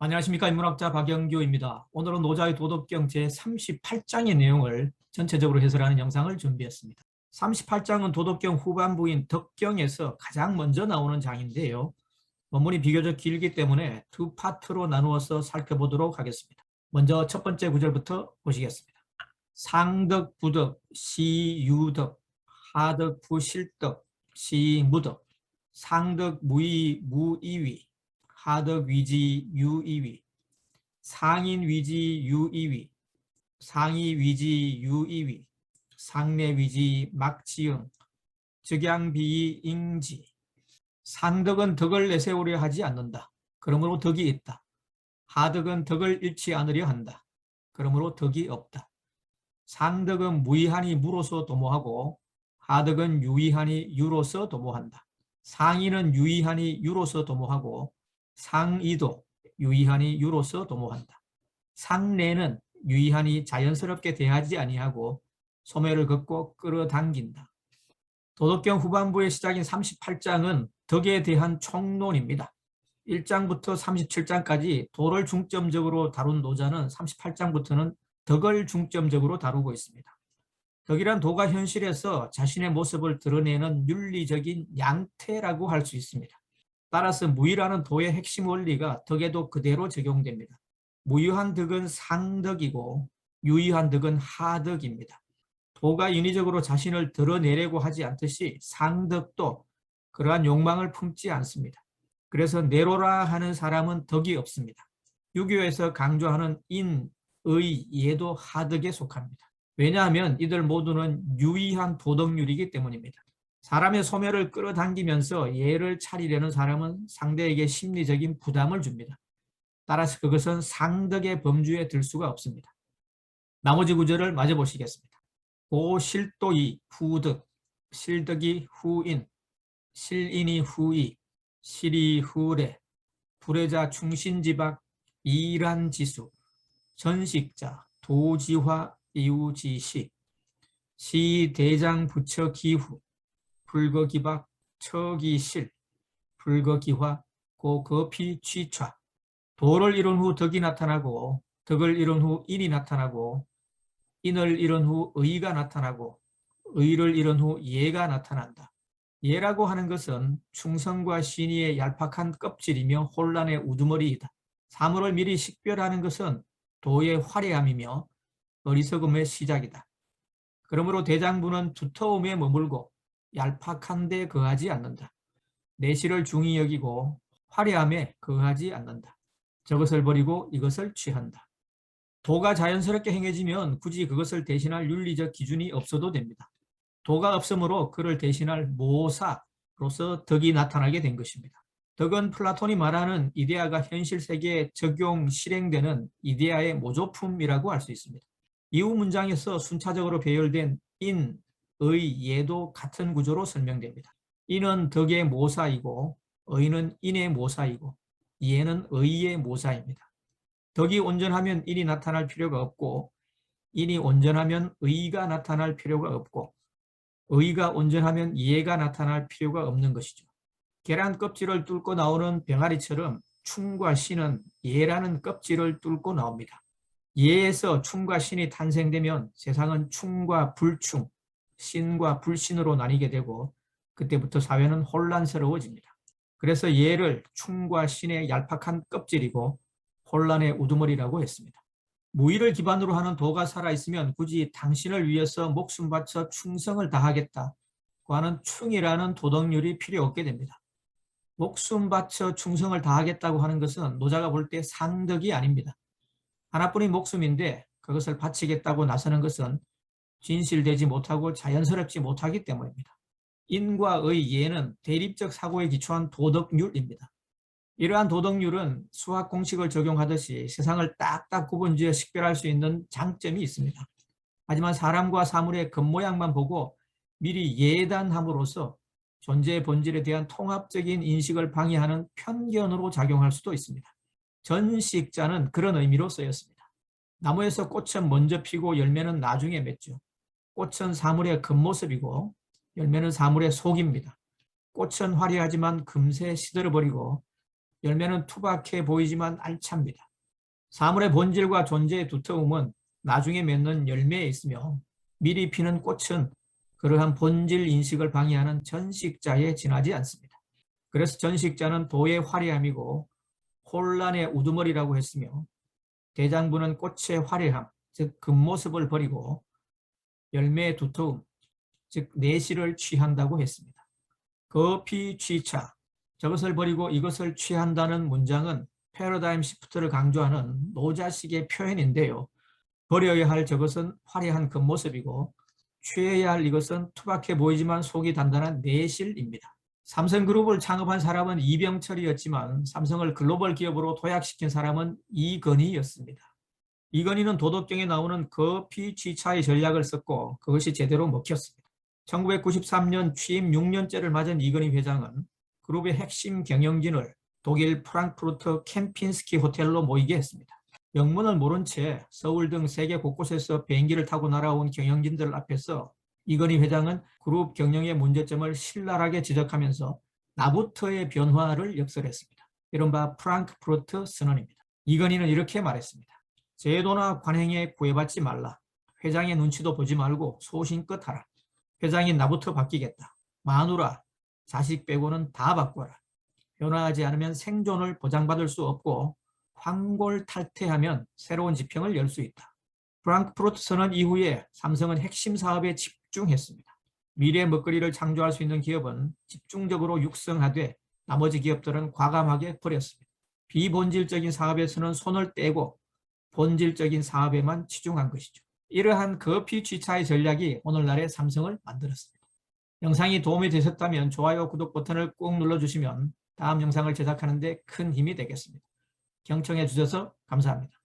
안녕하십니까. 인문학자 박영규입니다. 오늘은 노자의 도덕경 제38장의 내용을 전체적으로 해설하는 영상을 준비했습니다. 38장은 도덕경 후반부인 덕경에서 가장 먼저 나오는 장인데요. 원문이 비교적 길기 때문에 두 파트로 나누어서 살펴보도록 하겠습니다. 먼저 첫 번째 구절부터 보시겠습니다. 상덕, 부덕, 시유덕, 하덕, 부실덕, 시무덕, 상덕, 무의, 무이위, 하덕, 위지, 유이위, 상인, 위지, 유이위, 상이, 위지, 유이위, 상내, 위지, 막지응, 즉양비이, 잉지. 상덕은 덕을 내세우려 하지 않는다. 그러므로 덕이 있다. 하덕은 덕을 잃지 않으려 한다. 그러므로 덕이 없다. 상덕은 무의하니 무로서 도모하고 하덕은 유의하니 유로서 도모한다. 상인은 유의하니 유로서 도모하고 상이도 유의하니 유로서 도모한다. 상내는 유의하니 자연스럽게 대하지 아니하고 소멸을 걷고 끌어당긴다. 도덕경 후반부의 시작인 38장은 덕에 대한 총론입니다. 1장부터 37장까지 도를 중점적으로 다룬 노자는 38장부터는 덕을 중점적으로 다루고 있습니다. 덕이란 도가 현실에서 자신의 모습을 드러내는 윤리적인 양태라고 할 수 있습니다. 따라서 무의라는 도의 핵심 원리가 덕에도 그대로 적용됩니다. 무유한 덕은 상덕이고 유의한 덕은 하덕입니다. 도가 인위적으로 자신을 드러내려고 하지 않듯이 상덕도 그러한 욕망을 품지 않습니다. 그래서 내로라 하는 사람은 덕이 없습니다. 유교에서 강조하는 인, 의, 예도 하덕에 속합니다. 왜냐하면 이들 모두는 유의한 도덕률이기 때문입니다. 사람의 소멸을 끌어당기면서 예를 차리려는 사람은 상대에게 심리적인 부담을 줍니다. 따라서 그것은 상덕의 범주에 들 수가 없습니다. 나머지 구절을 마저 보시겠습니다. 고실도이 후덕, 실덕이 후인, 실인이 후이, 실이 후래, 불회자 충신지박, 이란지수, 전식자, 도지화, 이우지시, 시대장 부처기후, 불거기박, 처기실, 불거기화, 고거피 취차. 도를 이룬 후 덕이 나타나고 덕을 이룬 후 인이 나타나고 인을 이룬 후 의가 나타나고 의를 이룬 후 예가 나타난다. 예라고 하는 것은 충성과 신의의 얄팍한 껍질이며 혼란의 우두머리이다. 사물을 미리 식별하는 것은 도의 화려함이며 어리석음의 시작이다. 그러므로 대장부는 두터움에 머물고 얄팍한 데 거하지 않는다. 내실을 중히 여기고 화려함에 거하지 않는다. 저것을 버리고 이것을 취한다. 도가 자연스럽게 행해지면 굳이 그것을 대신할 윤리적 기준이 없어도 됩니다. 도가 없으므로 그를 대신할 모사로서 덕이 나타나게 된 것입니다. 덕은 플라톤이 말하는 이데아가 현실 세계에 적용, 실행되는 이데아의 모조품이라고 할 수 있습니다. 이후 문장에서 순차적으로 배열된 인, 의, 예도 같은 구조로 설명됩니다. 인은 덕의 모사이고 의는 인의 모사이고 예는 의의 모사입니다. 덕이 온전하면 인이 나타날 필요가 없고 인이 온전하면 의가 나타날 필요가 없고 의가 온전하면 예가 나타날 필요가 없는 것이죠. 계란 껍질을 뚫고 나오는 병아리처럼 충과 신은 예라는 껍질을 뚫고 나옵니다. 예에서 충과 신이 탄생되면 세상은 충과 불충, 신과 불신으로 나뉘게 되고 그때부터 사회는 혼란스러워집니다. 그래서 예를 충과 신의 얄팍한 껍질이고 혼란의 우두머리라고 했습니다. 무의를 기반으로 하는 도가 살아있으면 굳이 당신을 위해서 목숨 바쳐 충성을 다하겠다고 하는 충이라는 도덕률이 필요 없게 됩니다. 목숨 바쳐 충성을 다하겠다고 하는 것은 노자가 볼 때 상덕이 아닙니다. 하나뿐인 목숨인데 그것을 바치겠다고 나서는 것은 진실되지 못하고 자연스럽지 못하기 때문입니다. 인과 의, 예는 대립적 사고에 기초한 도덕률입니다. 이러한 도덕률은 수학 공식을 적용하듯이 세상을 딱딱 구분지어 식별할 수 있는 장점이 있습니다. 하지만 사람과 사물의 겉모양만 보고 미리 예단함으로써 존재의 본질에 대한 통합적인 인식을 방해하는 편견으로 작용할 수도 있습니다. 전식자는 그런 의미로 쓰였습니다. 나무에서 꽃은 먼저 피고 열매는 나중에 맺죠. 꽃은 사물의 겉모습이고 열매는 사물의 속입니다. 꽃은 화려하지만 금세 시들어버리고 열매는 투박해 보이지만 알찹니다. 사물의 본질과 존재의 두터움은 나중에 맺는 열매에 있으며 미리 피는 꽃은 그러한 본질 인식을 방해하는 전식자에 지나지 않습니다. 그래서 전식자는 도의 화려함이고 혼란의 우두머리라고 했으며 대장부는 꽃의 화려함, 즉 겉모습을 버리고 열매의 두터움, 즉 내실을 취한다고 했습니다. 거피취차, 저것을 버리고 이것을 취한다는 문장은 패러다임 시프트를 강조하는 노자식의 표현인데요. 버려야 할 저것은 화려한 겉모습이고 취해야 할 이것은 투박해 보이지만 속이 단단한 내실입니다. 삼성그룹을 창업한 사람은 이병철이었지만 삼성을 글로벌 기업으로 도약시킨 사람은 이건희였습니다. 이건희는 도덕경에 나오는 거피취차의 전략을 썼고 그것이 제대로 먹혔습니다. 1993년 취임 6년째를 맞은 이건희 회장은 그룹의 핵심 경영진을 독일 프랑크푸르트 캠핀스키 호텔로 모이게 했습니다. 영문을 모른 채 서울 등 세계 곳곳에서 비행기를 타고 날아온 경영진들 앞에서 이건희 회장은 그룹 경영의 문제점을 신랄하게 지적하면서 나부터의 변화를 역설했습니다. 이른바 프랑크푸르트 선언입니다. 이건희는 이렇게 말했습니다. 제도나 관행에 구애받지 말라. 회장의 눈치도 보지 말고 소신껏 하라. 회장이 나부터 바뀌겠다. 마누라, 자식 빼고는 다 바꿔라. 변화하지 않으면 생존을 보장받을 수 없고 황골탈퇴하면 새로운 지평을 열 수 있다. 프랑크푸르트 선언 이후에 삼성은 핵심 사업에 집중했습니다. 미래 먹거리를 창조할 수 있는 기업은 집중적으로 육성하되 나머지 기업들은 과감하게 버렸습니다. 비본질적인 사업에서는 손을 떼고 본질적인 사업에만 치중한 것이죠. 이러한 거피취차의 전략이 오늘날의 삼성을 만들었습니다. 영상이 도움이 되셨다면 좋아요, 구독 버튼을 꾹 눌러주시면 다음 영상을 제작하는 데 큰 힘이 되겠습니다. 경청해 주셔서 감사합니다.